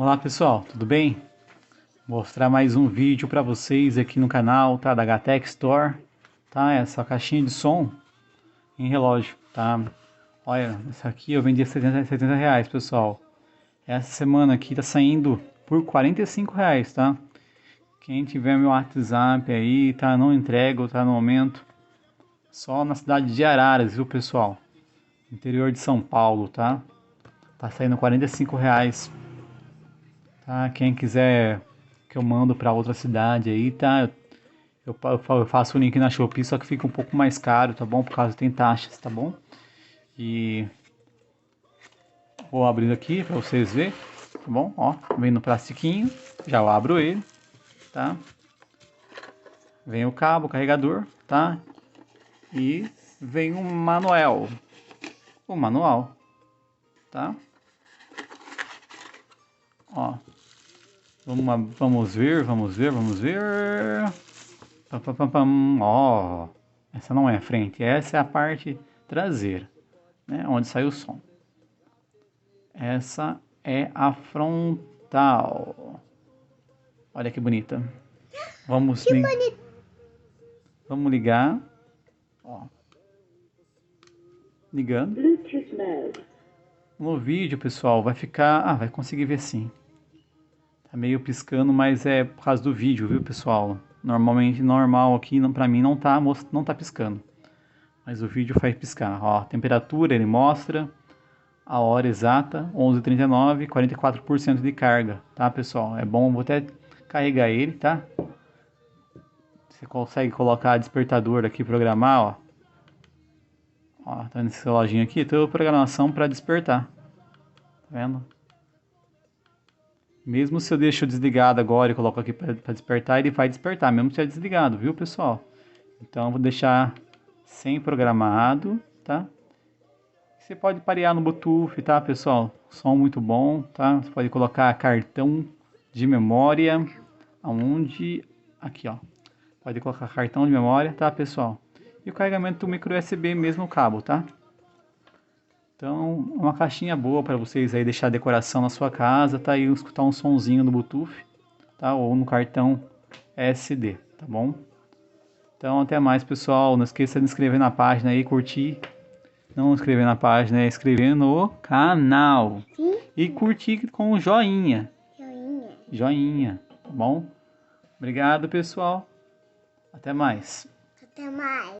Olá pessoal, tudo bem? Vou mostrar mais um vídeo para vocês aqui no canal, tá? Da Gatec Store, tá? Essa caixinha de som em relógio, tá? Olha, essa aqui eu vendi a 70 reais, pessoal. Essa semana aqui tá saindo por 45 reais, tá? Quem tiver meu WhatsApp aí, tá? Não entrego, tá? No momento. Só na cidade de Araras, viu pessoal? Interior de São Paulo, tá? Tá saindo 45 reais. Tá? Quem quiser que eu mando para outra cidade aí, tá? Eu faço o link na Shopee, só que fica um pouco mais caro, tá bom? Por causa que tem taxas, tá bom? E vou abrindo aqui para vocês verem, tá bom? Ó, vem no plastiquinho, já eu abro ele, tá? Vem o cabo, o carregador, tá? E vem o manual, tá? Ó, vamos ver. Pam, pam, pam, pam. Ó, essa não é a frente, essa é a parte traseira, né? Onde sai o som. Essa é a frontal. Olha que bonita. Vamos ligar. Ó. Ligando. No vídeo, pessoal, vai ficar... Ah, vai conseguir ver sim. Tá meio piscando, mas é por causa do vídeo, viu, pessoal? Normalmente, normal aqui, pra mim, não tá piscando. Mas o vídeo faz piscar. Ó, a temperatura ele mostra... A hora exata, 11h39, 44% de carga, tá pessoal? É bom, vou até carregar ele, tá? Você consegue colocar despertador aqui, programar, ó. Ó, tá nesse reloginho aqui, tem programação para despertar. Tá vendo? Mesmo se eu deixo desligado agora e coloco aqui para despertar, ele vai despertar, mesmo se é desligado, viu pessoal? Então eu vou deixar sem programado, tá? Você pode parear no Bluetooth, tá, pessoal? Som muito bom, tá? Você pode colocar cartão de memória, aonde... Aqui, ó. Pode colocar cartão de memória, tá, pessoal? E o carregamento do micro USB mesmo, o cabo, tá? Então, uma caixinha boa para vocês aí deixar decoração na sua casa, tá? E escutar um sonzinho no Bluetooth, tá? Ou no cartão SD, tá bom? Então, até mais, pessoal. Não esqueça de se inscrever na página aí, curtir. Não inscrever na página, é inscrever no canal. Sim. E curtir com o joinha. Joinha, tá bom? Obrigado, pessoal. Até mais. Até mais.